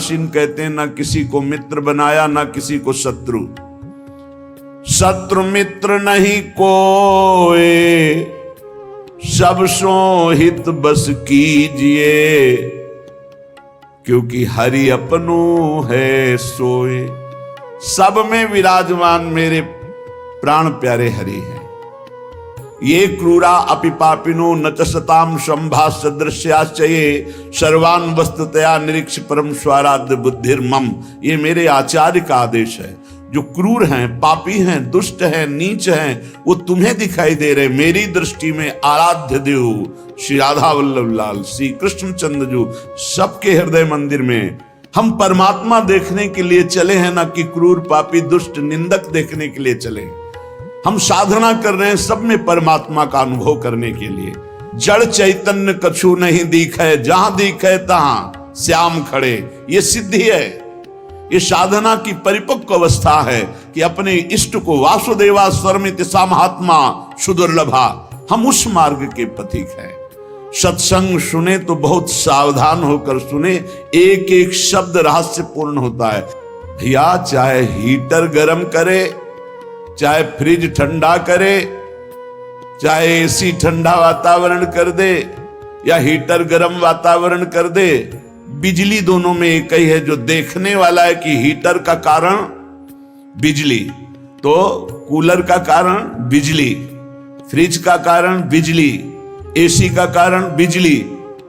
उदासीन कहते हैं, ना किसी को मित्र बनाया ना किसी को शत्रु। शत्रु मित्र नहीं कोई, सब सो हित बस कीजिए, क्योंकि हरि अपनो है सोए। सब में विराजमान मेरे प्राण प्यारे हरि हैं। ये क्रूरा अपि पापिनो न च सताम संभाष्य दृश्याश्चये सर्वान वस्तुतया निरीक्ष परम स्वाराध्य बुद्धिर्मम। ये मेरे आचार्य का आदेश है। जो क्रूर हैं, पापी हैं, दुष्ट हैं, नीच हैं, वो तुम्हें दिखाई दे रहे। मेरी दृष्टि में आराध्य देव श्री राधा वल्लभ लाल, श्री कृष्णचंद्र जो सबके हृदय मंदिर में हम परमात्मा देखने के लिए चले हैं, ना कि क्रूर पापी दुष्ट निंदक देखने के लिए चले। हम साधना कर रहे हैं सब में परमात्मा का अनुभव करने के लिए। जड़ चैतन्य कछु नहीं दिखे, जहां दिखे तहां श्याम खड़े। ये सिद्धि है, ये साधना की परिपक्व अवस्था है कि अपने इष्ट को वासुदेवा स्वरमिति सामहात्मा सुदुर्लभा, हम उस मार्ग के पथिक हैं। सत्संग सुने तो बहुत सावधान होकर सुने, एक एक शब्द रहस्यपूर्ण होता है। भैया चाहे हीटर गर्म करे, चाहे फ्रिज ठंडा करे, चाहे एसी ठंडा वातावरण कर दे या हीटर गर्म वातावरण कर दे, बिजली दोनों में एक ही है। जो देखने वाला है कि हीटर का कारण बिजली, तो कूलर का कारण बिजली, फ्रिज का कारण बिजली, एसी का कारण बिजली,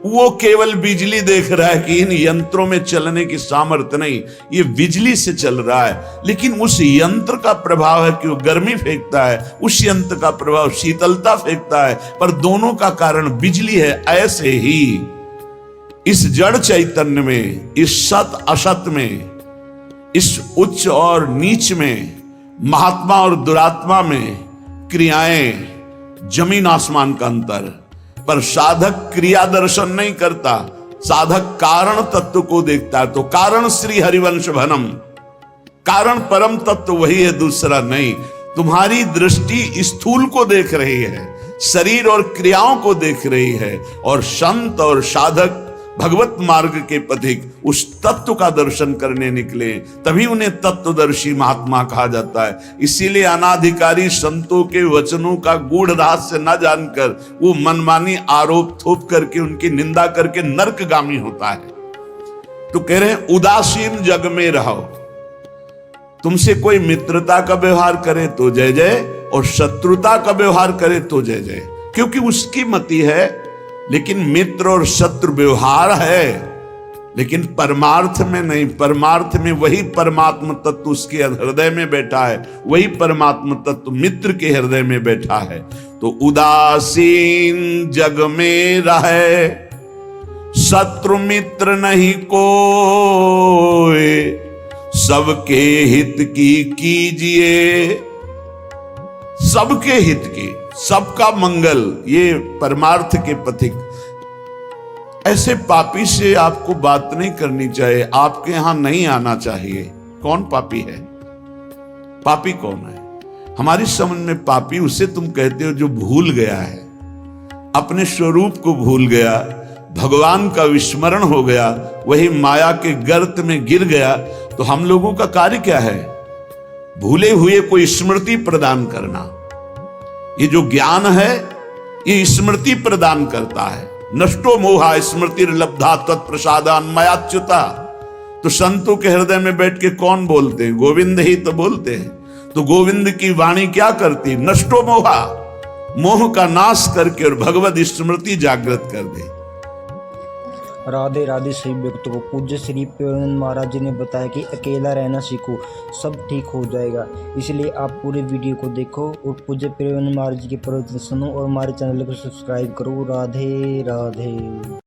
वो केवल बिजली देख रहा है कि इन यंत्रों में चलने की सामर्थ्य नहीं, ये बिजली से चल रहा है। लेकिन उस यंत्र का प्रभाव है कि वो गर्मी फेंकता है, उस यंत्र का प्रभाव शीतलता फेंकता है, पर दोनों का कारण बिजली है। ऐसे ही इस जड़ चैतन्य में, इस सत असत में, इस उच्च और नीच में, महात्मा और दुरात्मा में क्रियाएं जमीन आसमान का अंतर। पर साधक क्रिया दर्शन नहीं करता, साधक कारण तत्व को देखता है। तो कारण श्री हरिवंश भनम, कारण परम तत्व वही है, दूसरा नहीं। तुम्हारी दृष्टि स्थूल को देख रही है, शरीर और क्रियाओं को देख रही है, और संत और साधक भगवत मार्ग के पथिक उस तत्व का दर्शन करने निकले, तभी उन्हें तत्वदर्शी महात्मा कहा जाता है। इसीलिए अनाधिकारी संतों के वचनों का गूढ़ रहस्य न जानकर वो मनमानी आरोप थोप करके उनकी निंदा करके नरकगामी होता है। तो कह रहे हैं उदासीन जग में रहो। तुमसे कोई मित्रता का व्यवहार करे तो जय जय, और शत्रुता का व्यवहार करे तो जय जय, क्योंकि उसकी मति है। लेकिन मित्र और शत्रु व्यवहार है, लेकिन परमार्थ में नहीं। परमार्थ में वही परमात्म तत्व उसके हृदय में बैठा है, वही परमात्म तत्व मित्र के हृदय में बैठा है। तो उदासीन जग में रहे, शत्रु मित्र नहीं कोई, सबके हित की कीजिए। सबके हित की, सबका मंगल, ये परमार्थ के पथिक। ऐसे पापी से आपको बात नहीं करनी चाहिए, आपके यहां नहीं आना चाहिए। कौन पापी है? पापी कौन है? हमारी समझ में पापी उसे तुम कहते हो जो भूल गया है, अपने स्वरूप को भूल गया, भगवान का विस्मरण हो गया, वही माया के गर्त में गिर गया। तो हम लोगों का कार्य क्या है? भूले हुए को स्मृति प्रदान करना। ये जो ज्ञान है ये स्मृति प्रदान करता है। नष्टो मोहा स्मृतिर्लब्धा तत्प्रसादान्मयाच्युता। तो संतों के हृदय में बैठ के कौन बोलते हैं? गोविंद ही तो बोलते हैं। तो गोविंद की वाणी क्या करती? नष्टो मोहा, मोह का नाश करके और भगवत स्मृति जागृत कर दे। राधे राधे सभी भक्तों को पूज्य श्री प्रेमानंद महाराज जी ने बताया कि अकेला रहना सीखो, सब ठीक हो जाएगा। इसलिए आप पूरे वीडियो को देखो और पूज्य प्रेमानंद महाराज जी के प्रवचन सुनो और हमारे चैनल को सब्सक्राइब करो। राधे राधे।